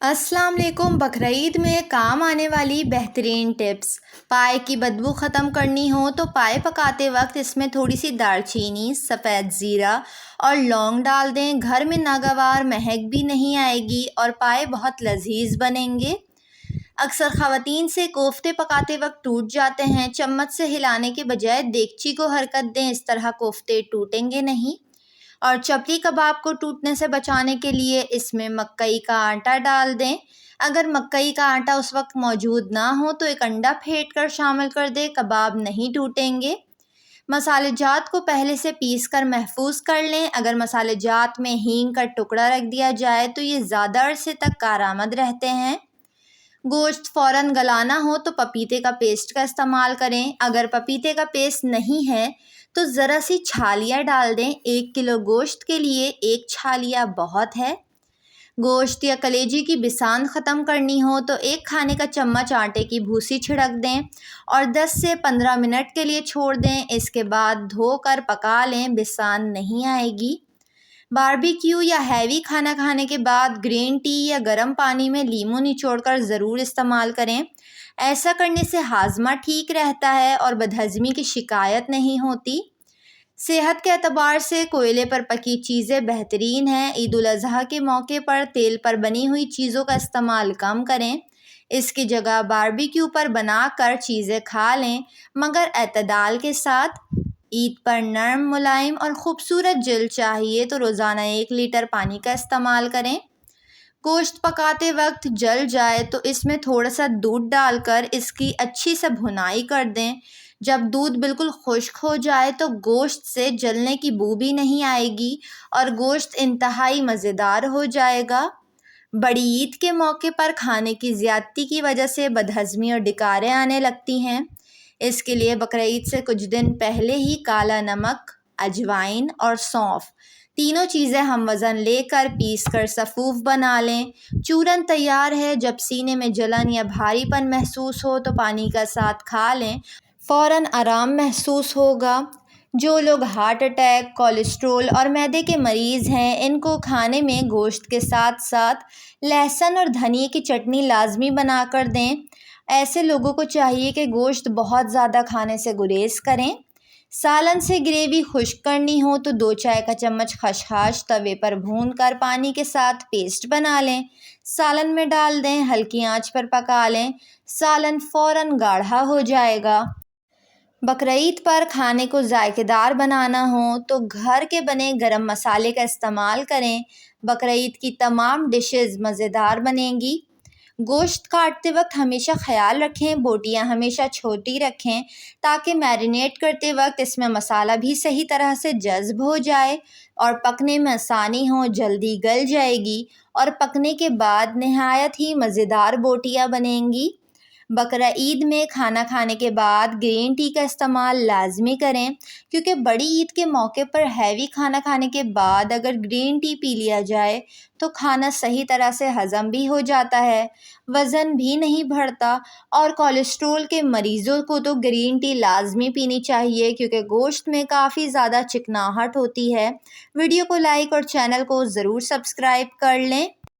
अस्सलाम वालेकुम। बकरीद में काम आने वाली बेहतरीन टिप्स। पाए की बदबू ख़त्म करनी हो तो पाए पकाते वक्त इसमें थोड़ी सी दालचीनी, सफ़ेद ज़ीरा और लौंग डाल दें। घर में नागवार महक भी नहीं आएगी और पाए बहुत लजीज बनेंगे। अक्सर ख़वातीन से कोफ्ते पकाते वक्त टूट जाते हैं। चम्मच से हिलाने के बजाय देगची को हरकत दें, इस तरह कोफ्ते टूटेंगे नहीं। और चपली कबाब को टूटने से बचाने के लिए इसमें मकई का आटा डाल दें। अगर मकई का आटा उस वक्त मौजूद ना हो तो एक अंडा फेंट कर शामिल कर दें, कबाब नहीं टूटेंगे। मसाले जात को पहले से पीस कर महफूज कर लें। अगर मसाले जात में हींग का टुकड़ा रख दिया जाए तो ये ज़्यादा अरसे तक कारआमद रहते हैं। गोश्त फ़ौरन गलाना हो तो पपीते का पेस्ट का इस्तेमाल करें। अगर पपीते का पेस्ट नहीं है तो ज़रा सी छालिया डाल दें। 1 किलो गोश्त के लिए 1 छालिया बहुत है। गोश्त या कलेजी की बिसान ख़त्म करनी हो तो 1 खाने का चम्मच आटे की भूसी छिड़क दें और 10 से 15 मिनट के लिए छोड़ दें। इसके बाद धोकर पका लें, बिसान नहीं आएगी। बारबेक्यू या हैवी खाना खाने के बाद ग्रीन टी या गर्म पानी में लीमू निचोड़कर ज़रूर इस्तेमाल करें। ऐसा करने से हाजमा ठीक रहता है और बदहज़मी की शिकायत नहीं होती। सेहत के एतबार से कोयले पर पकी चीज़ें बेहतरीन हैं। ईद उल अज़हा के मौके पर तेल पर बनी हुई चीज़ों का इस्तेमाल कम करें। इसकी जगह बारबेक्यू पर बनाकर चीज़ें खा लें, मगर एतदाल के साथ। ईद पर नरम, मुलायम और ख़ूबसूरत जल्द चाहिए तो रोज़ाना 1 लीटर पानी का इस्तेमाल करें। गोश्त पकाते वक्त जल जाए तो इसमें थोड़ा सा दूध डालकर इसकी अच्छी से भुनाई कर दें। जब दूध बिल्कुल खुश्क हो जाए तो गोश्त से जलने की बू भी नहीं आएगी और गोश्त इंतहाई मज़ेदार हो जाएगा। बड़ी ईद के मौके पर खाने की ज़्यादती की वजह से बदहज़मी और डकारें आने लगती हैं। इसके लिए बकरीद से कुछ दिन पहले ही काला नमक, अजवाइन और सौंफ, तीनों चीज़ें हम वज़न लेकर पीस कर सफ़ूफ बना लें। चूरन तैयार है। जब सीने में जलन या भारीपन महसूस हो तो पानी का साथ खा लें, फ़ौरन आराम महसूस होगा। जो लोग हार्ट अटैक, कोलेस्ट्रोल और मैदे के मरीज़ हैं, इनको खाने में गोश्त के साथ साथ लहसुन और धनिए की चटनी लाजमी बना कर दें। ऐसे लोगों को चाहिए कि गोश्त बहुत ज़्यादा खाने से गुरेज करें। सालन से ग्रेवी खुश्क करनी हो तो 2 चाय का चम्मच खसखस तवे पर भूनकर पानी के साथ पेस्ट बना लें, सालन में डाल दें, हल्की आंच पर पका लें। सालन फ़ौरन गाढ़ा हो जाएगा। बकरीद पर खाने को जायकेदार बनाना हो तो घर के बने गरम मसाले का इस्तेमाल करें। बकरीद की तमाम डिशेस मज़ेदार बनेंगी। गोश्त काटते वक्त हमेशा ख्याल रखें, बोटियां हमेशा छोटी रखें ताकि मैरिनेट करते वक्त इसमें मसाला भी सही तरह से जज़्ब हो जाए और पकने में आसानी हो, जल्दी गल जाएगी और पकने के बाद नहायत ही मज़ेदार बोटियां बनेंगी। बकरा ईद में खाना खाने के बाद ग्रीन टी का इस्तेमाल लाजमी करें, क्योंकि बड़ी ईद के मौके पर हैवी खाना खाने के बाद अगर ग्रीन टी पी लिया जाए तो खाना सही तरह से हज़म भी हो जाता है, वज़न भी नहीं बढ़ता। और कोलेस्ट्रोल के मरीज़ों को तो ग्रीन टी लाजमी पीनी चाहिए, क्योंकि गोश्त में काफ़ी ज़्यादा चिकनाहट होती है। वीडियो को लाइक और चैनल को ज़रूर सब्सक्राइब कर लें।